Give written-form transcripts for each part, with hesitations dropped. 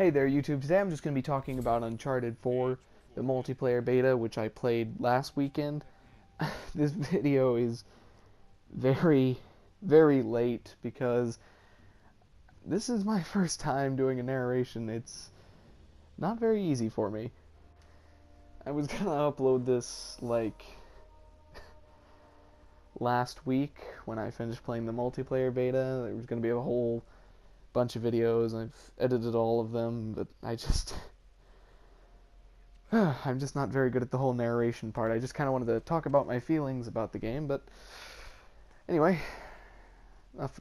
Hey there YouTube, today I'm just going to be talking about Uncharted 4, the multiplayer beta, which I played last weekend. This video is very, very late because this is my first time doing a narration. It's not very easy for me. I was going to upload this last week when I finished playing the multiplayer beta. There was going to be a whole bunch of videos. I've edited all of them, but I'm just not very good at the whole narration part. I just kind of wanted to talk about my feelings about the game, but anyway,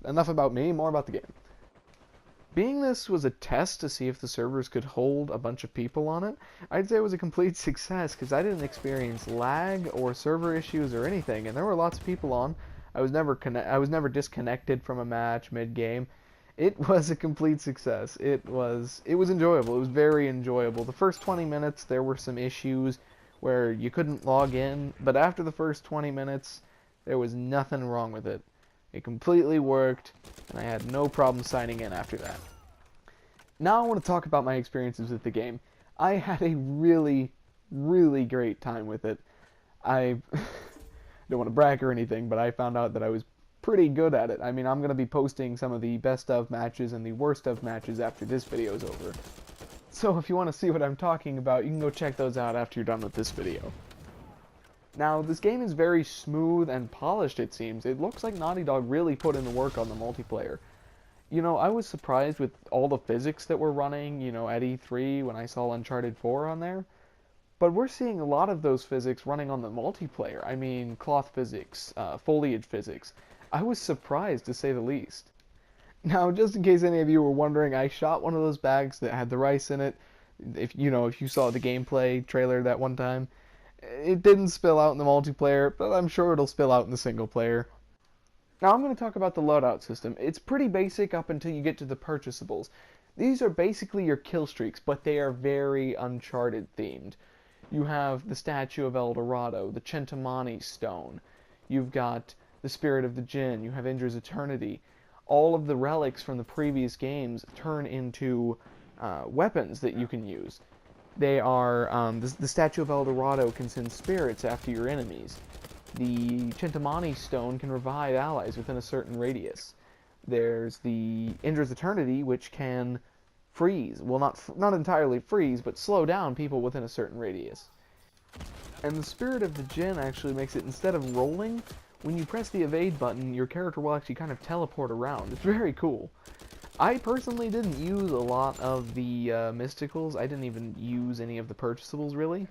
enough about me, more about the game. Being this was a test to see if the servers could hold a bunch of people on it, I'd say it was a complete success because I didn't experience lag or server issues or anything, and there were lots of people on. I was never disconnected from a match mid-game. It was a complete success. It was enjoyable. It was very enjoyable. The first 20 minutes there were some issues where you couldn't log in, but after the first 20 minutes there was nothing wrong with it. It completely worked, and I had no problem signing in after that. Now I want to talk about my experiences with the game. I had a really, really great time with it. I don't want to brag or anything, but I found out that I was pretty good at it. I mean, I'm going to be posting some of the best of matches and the worst of matches after this video is over. So if you want to see what I'm talking about, you can go check those out after you're done with this video. Now, this game is very smooth and polished, it seems. It looks like Naughty Dog really put in the work on the multiplayer. You know, I was surprised with all the physics that were running, you know, at E3 when I saw Uncharted 4 on there. But we're seeing a lot of those physics running on the multiplayer. I mean, cloth physics, foliage physics. I was surprised, to say the least. Now, just in case any of you were wondering, I shot one of those bags that had the rice in it. If you saw the gameplay trailer that one time. It didn't spill out in the multiplayer, but I'm sure it'll spill out in the single player. Now I'm going to talk about the loadout system. It's pretty basic up until you get to the purchasables. These are basically your kill streaks, but they are very Uncharted themed. You have the Statue of El Dorado, the Chentamani Stone. You've got the Spirit of the Djinn. You have Indra's Eternity. All of the relics from the previous games turn into weapons that you can use. They are, the Statue of El Dorado can send spirits after your enemies. The Chentamani Stone can revive allies within a certain radius. There's the Indra's Eternity, which can freeze. Well, not entirely freeze, but slow down people within a certain radius. And the Spirit of the Djinn actually makes it, instead of rolling, when you press the evade button, your character will actually kind of teleport around. It's very cool. I personally didn't use a lot of the mysticals. I didn't even use any of the purchasables, really.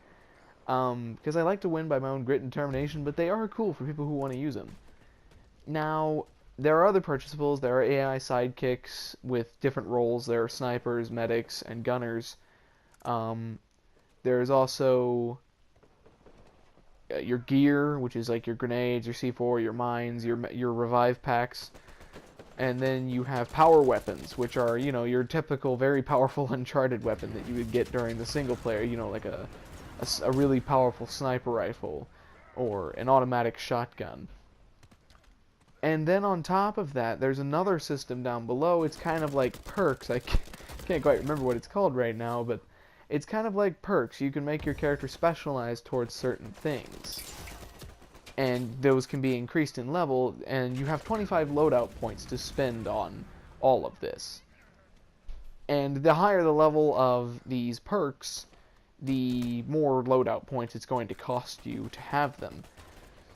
Because I like to win by my own grit and determination, but they are cool for people who want to use them. Now, there are other purchasables. There are AI sidekicks with different roles. There are snipers, medics, and gunners. There's also your gear, which is like your grenades, your C4, your mines, your revive packs. And then you have power weapons, which are, you know, your typical very powerful Uncharted weapon that you would get during the single player, you know, like a really powerful sniper rifle or an automatic shotgun. And then on top of that, there's another system down below. It's kind of like perks. I can't quite remember what it's called right now, but it's kind of like perks. You can make your character specialized towards certain things. And those can be increased in level, and you have 25 loadout points to spend on all of this. And the higher the level of these perks, the more loadout points it's going to cost you to have them.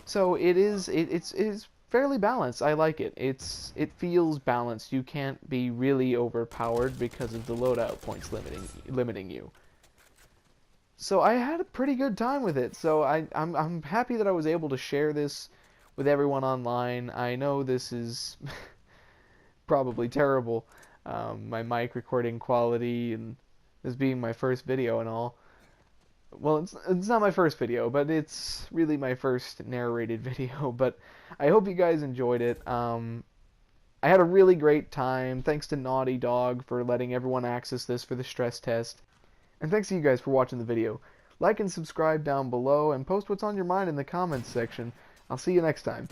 So it's fairly balanced. I like it. It feels balanced. You can't be really overpowered because of the loadout points limiting you. So I had a pretty good time with it. So I'm happy that I was able to share this with everyone online. I know this is probably terrible, my mic recording quality and this being my first video and all. Well, it's not my first video, but it's really my first narrated video. But I hope you guys enjoyed it. I had a really great time. Thanks to Naughty Dog for letting everyone access this for the stress test. And thanks to you guys for watching the video. Like and subscribe down below, and post what's on your mind in the comments section. I'll see you next time.